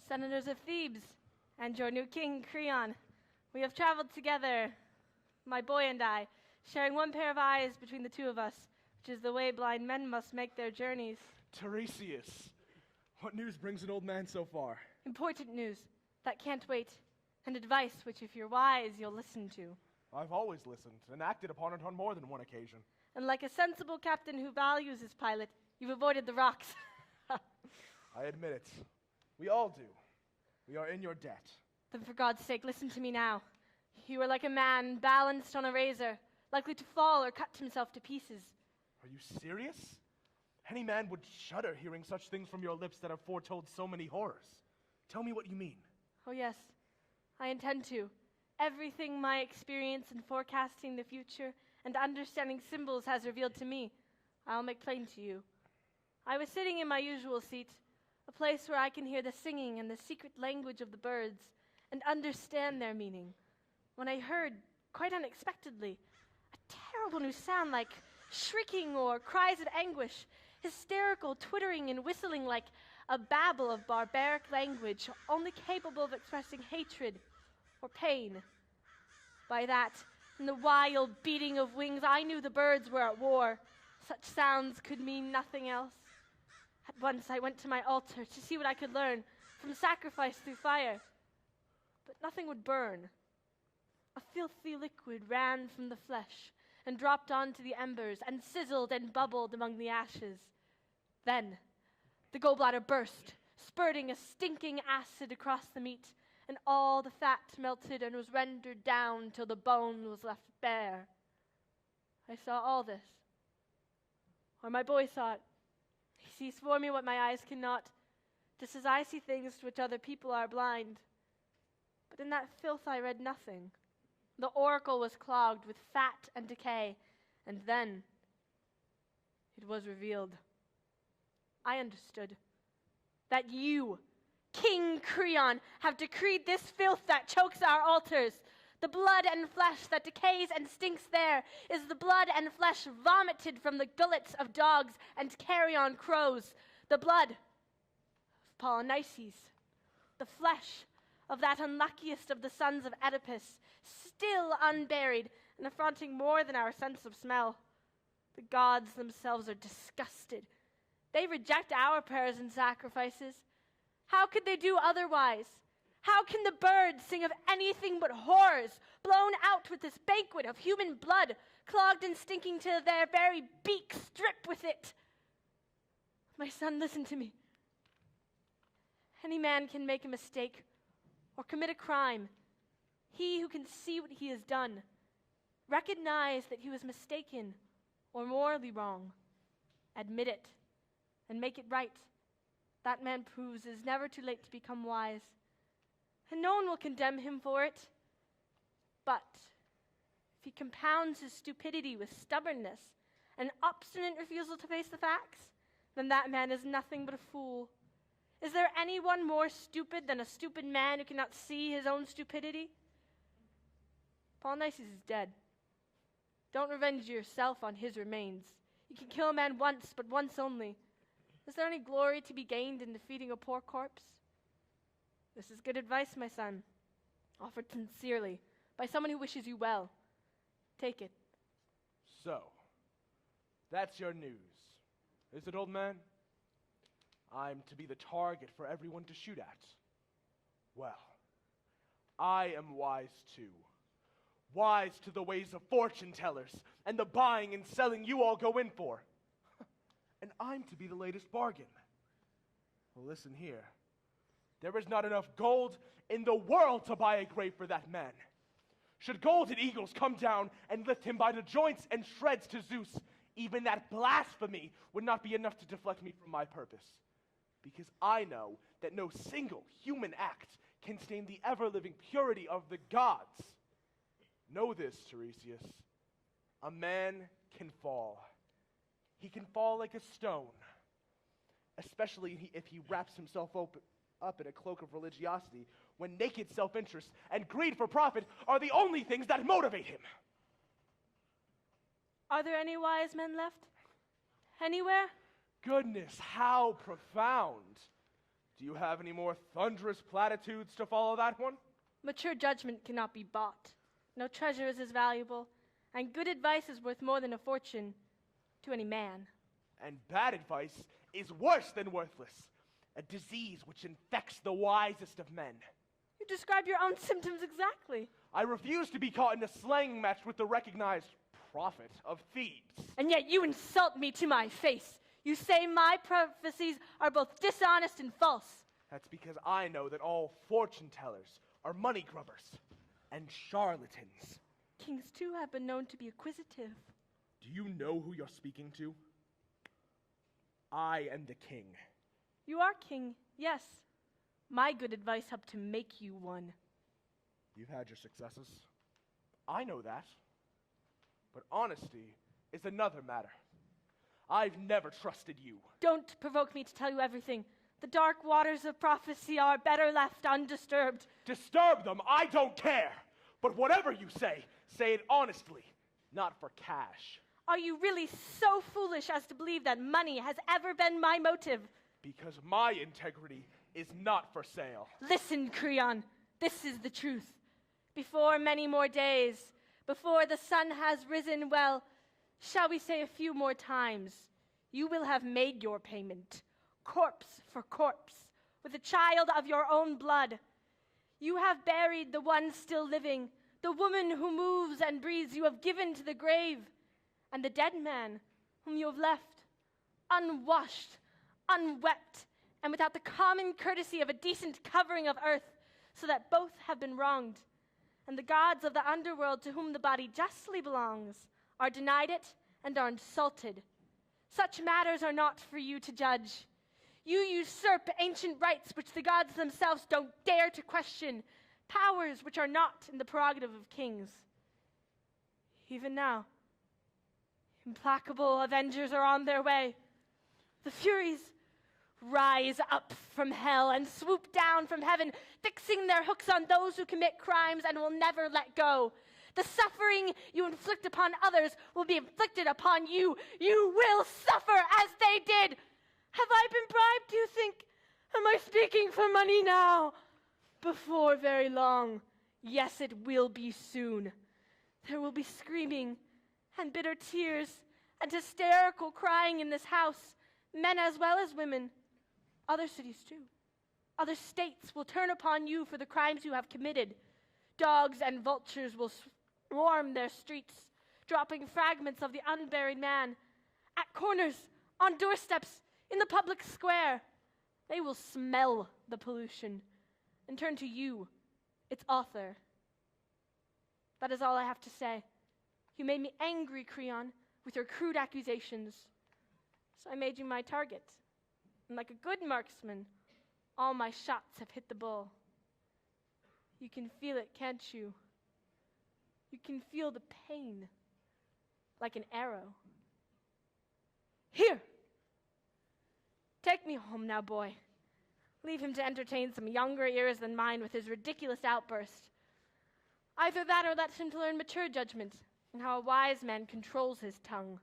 Senators of Thebes, and your new king, Creon. We have traveled together, my boy and I, sharing one pair of eyes between the two of us, which is the way blind men must make their journeys. Tiresias, what news brings an old man so far? Important news that can't wait, and advice which, if you're wise, you'll listen to. I've always listened and acted upon it on more than one occasion. And like a sensible captain who values his pilot, you've avoided the rocks. I admit it. We all do. We are in your debt. Then for God's sake, listen to me now. You are like a man balanced on a razor, likely to fall or cut himself to pieces. Are you serious? Any man would shudder hearing such things from your lips that have foretold so many horrors. Tell me what you mean. Oh yes, I intend to. Everything my experience in forecasting the future and understanding symbols has revealed to me, I'll make plain to you. I was sitting in my usual seat, a place where I can hear the singing and the secret language of the birds and understand their meaning, when I heard, quite unexpectedly, a terrible new sound like shrieking or cries of anguish, hysterical twittering and whistling like a babble of barbaric language only capable of expressing hatred or pain. By that, and the wild beating of wings, I knew the birds were at war. Such sounds could mean nothing else. At once I went to my altar to see what I could learn from sacrifice through fire. But nothing would burn. A filthy liquid ran from the flesh and dropped onto the embers and sizzled and bubbled among the ashes. Then the gallbladder burst, spurting a stinking acid across the meat, and all the fat melted and was rendered down till the bone was left bare. I saw all this. Or my boy saw it. He sees for me what my eyes cannot, just as I see things to which other people are blind. But in that filth I read nothing. The oracle was clogged with fat and decay, and then it was revealed. I understood that you, King Creon, have decreed this filth that chokes our altars. The blood and flesh that decays and stinks there is the blood and flesh vomited from the gullets of dogs and carrion crows. The blood of Polynices, the flesh of that unluckiest of the sons of Oedipus, still unburied and affronting more than our sense of smell. The gods themselves are disgusted. They reject our prayers and sacrifices. How could they do otherwise? How can the birds sing of anything but horrors, blown out with this banquet of human blood, clogged and stinking till their very beaks drip with it? My son, listen to me. Any man can make a mistake or commit a crime. He who can see what he has done, recognize that he was mistaken or morally wrong, admit it, and make it right. That man proves it is never too late to become wise, and no one will condemn him for it. But if he compounds his stupidity with stubbornness and obstinate refusal to face the facts, then that man is nothing but a fool. Is there anyone more stupid than a stupid man who cannot see his own stupidity? Polynices is dead. Don't revenge yourself on his remains. You can kill a man once, but once only. Is there any glory to be gained in defeating a poor corpse? This is good advice, my son, offered sincerely by someone who wishes you well. Take it. So, that's your news. Is it, old man? I'm to be the target for everyone to shoot at. Well, I am wise too. Wise to the ways of fortune tellers and the buying and selling you all go in for. And I'm to be the latest bargain. Well, listen here. There is not enough gold in the world to buy a grave for that man. Should golden eagles come down and lift him by the joints and shreds to Zeus, even that blasphemy would not be enough to deflect me from my purpose. Because I know that no single human act can stain the ever-living purity of the gods. Know this, Tiresias. A man can fall. He can fall like a stone, especially if he wraps himself up in a cloak of religiosity, when naked self-interest and greed for profit are the only things that motivate him. Are there any wise men left? Anywhere? Goodness, how profound. Do you have any more thunderous platitudes to follow that one? Mature judgment cannot be bought. No treasure is as valuable, and good advice is worth more than a fortune to any man. And bad advice is worse than worthless, a disease which infects the wisest of men. You describe your own symptoms exactly. I refuse to be caught in a slang match with the recognized prophet of Thebes. And yet you insult me to my face. You say my prophecies are both dishonest and false. That's because I know that all fortune tellers are money grubbers and charlatans. Kings, too, have been known to be acquisitive. Do you know who you're speaking to? I am the king. You are king, yes. My good advice helped to make you one. You've had your successes. I know that. But honesty is another matter. I've never trusted you. Don't provoke me to tell you everything. The dark waters of prophecy are better left undisturbed. Disturb them, I don't care. But whatever you say it honestly, not for cash. Are you really so foolish as to believe that money has ever been my motive? Because my integrity is not for sale. Listen, Creon, this is the truth. Before many more days, before the sun has risen, well, shall we say a few more times, you will have made your payment, corpse for corpse, with a child of your own blood. You have buried the one still living, the woman who moves and breathes you have given to the grave, and the dead man whom you have left, unwashed, unwept, and without the common courtesy of a decent covering of earth, so that both have been wronged, and the gods of the underworld to whom the body justly belongs are denied it and are insulted. Such matters are not for you to judge. You usurp ancient rights which the gods themselves don't dare to question, powers which are not in the prerogative of kings. Even now, implacable avengers are on their way. The Furies rise up from hell and swoop down from heaven, fixing their hooks on those who commit crimes and will never let go. The suffering you inflict upon others will be inflicted upon you. You will suffer as they did. Have I been bribed, do you think? Am I speaking for money now? Before very long. Yes, it will be soon. There will be screaming and bitter tears and hysterical crying in this house, men as well as women. Other cities too. Other states will turn upon you for the crimes you have committed. Dogs and vultures will swarm their streets, dropping fragments of the unburied man. At corners, on doorsteps, in the public square, they will smell the pollution and turn to you, its author. That is all I have to say. You made me angry, Creon, with your crude accusations. So I made you my target. And like a good marksman, all my shots have hit the bull. You can feel it, can't you? You can feel the pain, like an arrow. Here! Take me home now, boy. Leave him to entertain some younger ears than mine with his ridiculous outburst. Either that or let him to learn mature judgment and how a wise man controls his tongue.